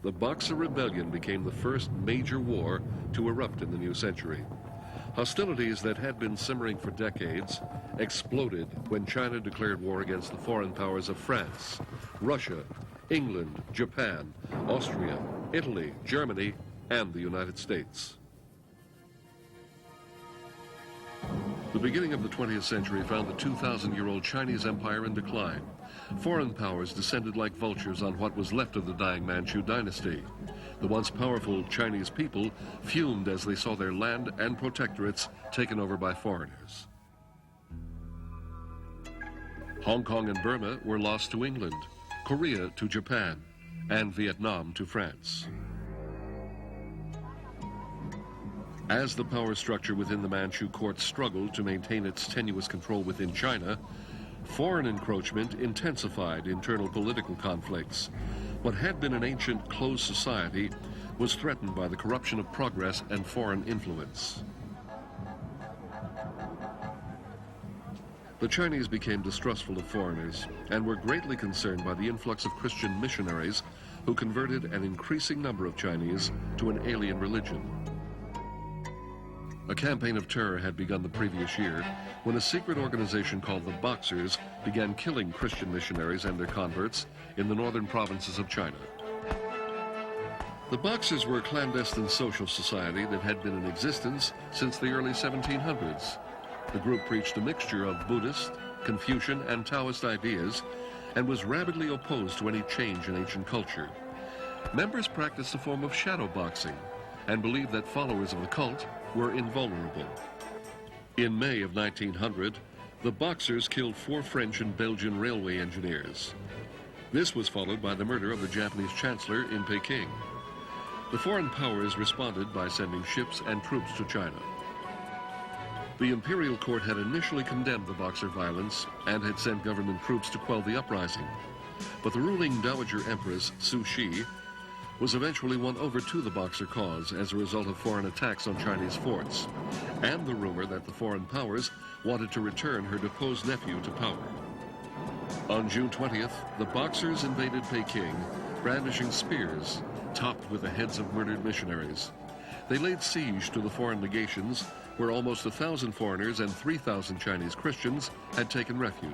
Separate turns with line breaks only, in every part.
the Boxer Rebellion became the first major war to erupt in the new century. Hostilities that had been simmering for decades exploded when China declared war against the foreign powers of France, Russia, England, Japan, Austria, Italy, Germany, and the United States. The beginning of the 20th century found the 2,000-year-old Chinese empire in decline. Foreign powers descended like vultures on what was left of the dying Manchu dynasty. The once powerful Chinese people fumed as they saw their land and protectorates taken over by foreigners. Hong Kong and Burma were lost to England, Korea to Japan, and Vietnam to France. As the power structure within the Manchu court struggled to maintain its tenuous control within China, foreign encroachment intensified internal political conflicts. What had been an ancient closed society was threatened by the corruption of progress and foreign influence. The Chinese became distrustful of foreigners and were greatly concerned by the influx of Christian missionaries who converted an increasing number of Chinese to an alien religion. A campaign of terror had begun the previous year when a secret organization called the Boxers began killing Christian missionaries and their converts in the northern provinces of China. The Boxers were a clandestine social society that had been in existence since the early 1700s. The group preached a mixture of Buddhist, Confucian, and Taoist ideas and was rabidly opposed to any change in ancient culture. Members practiced a form of shadow boxing and believed that followers of the cult were invulnerable. In May of 1900, the Boxers killed 4 French and Belgian railway engineers. This was followed by the murder of the Japanese chancellor in Peking. The foreign powers responded by sending ships and troops to China. The imperial court had initially condemned the Boxer violence and had sent government troops to quell the uprising. But the ruling Dowager Empress, Cixi, was eventually won over to the Boxer cause as a result of foreign attacks on Chinese forts, and the rumor that the foreign powers wanted to return her deposed nephew to power. On June 20th, the Boxers invaded Peking, brandishing spears topped with the heads of murdered missionaries. They laid siege to the foreign legations, where almost 1,000 foreigners and 3,000 Chinese Christians had taken refuge.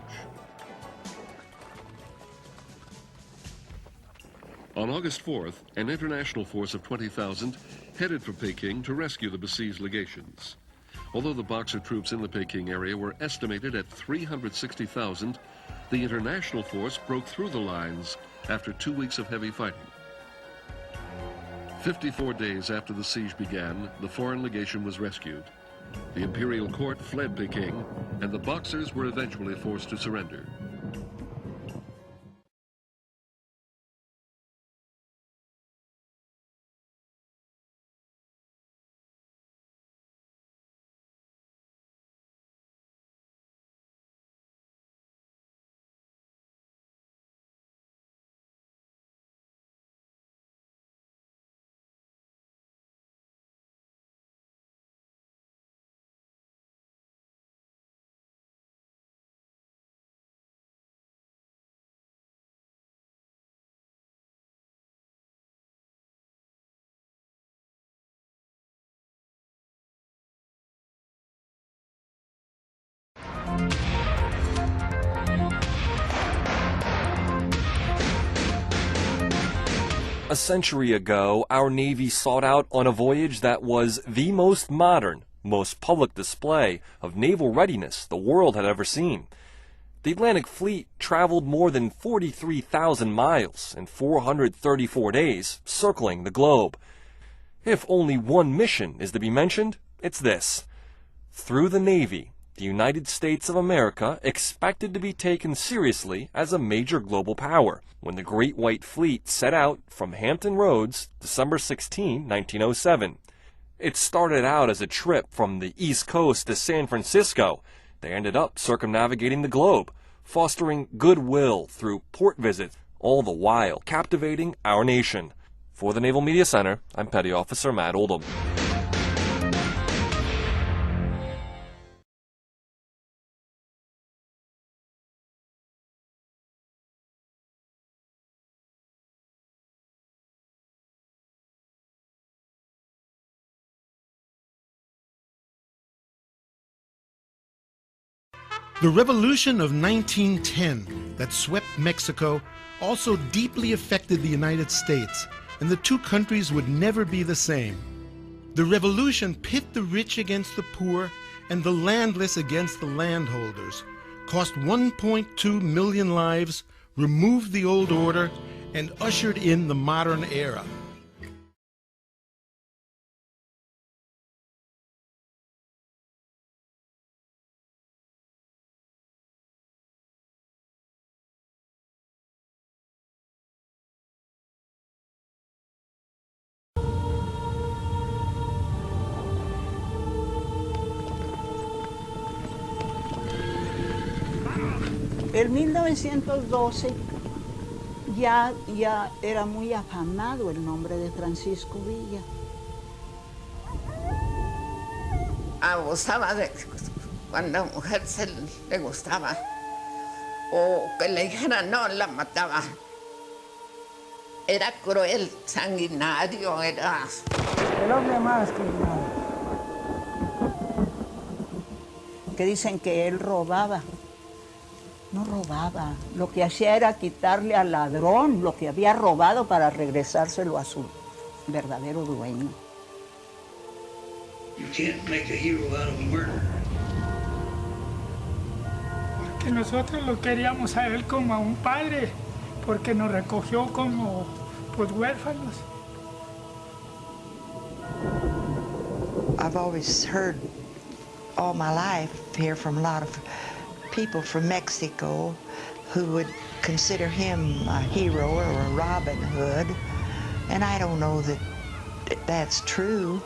On August 4th, an international force of 20,000 headed for Peking to rescue the besieged legations. Although the Boxer troops in the Peking area were estimated at 360,000, the international force broke through the lines after 2 weeks of heavy fighting. 54 days after the siege began, the foreign legation was rescued. The imperial court fled Peking, and the Boxers were eventually forced to surrender.
A century ago, our Navy sought out on a voyage that was the most modern, most public display of naval readiness the world had ever seen. The Atlantic Fleet traveled more than 43,000 miles in 434 days, circling the globe. If only one mission is to be mentioned, it's this. Through the Navy, the United States of America expected to be taken seriously as a major global power when the Great White Fleet set out from Hampton Roads, December 16, 1907. It started out as a trip from the East Coast to San Francisco. They ended up circumnavigating the globe, fostering goodwill through port visits, all the while captivating our nation. For the Naval Media Center, I'm Petty Officer Matt Oldham.
The revolution of 1910 that swept Mexico also deeply affected the United States, and the two countries would never be the same. The revolution pit the rich against the poor and the landless against the landholders, cost 1.2 million lives, removed the old order, and ushered in the modern era.
En 1912 ya era muy afamado el nombre de Francisco Villa.
Abusaba de cuando a mujer le gustaba o que le dijera no, la mataba. Era cruel, sanguinario, era...
El hombre más criminal. Que dicen que él robaba. No robaba, lo que hacía era quitarle al ladrón lo que había robado para regresárselo a su verdadero dueño.
You can't make a hero out of a murderer.
Porque nosotros lo queríamos a él como a un padre, porque nos recogió como pues huérfanos.
I've always heard all my life here from a lot of people from Mexico who would consider him a hero or a Robin Hood, and I don't know that that's true.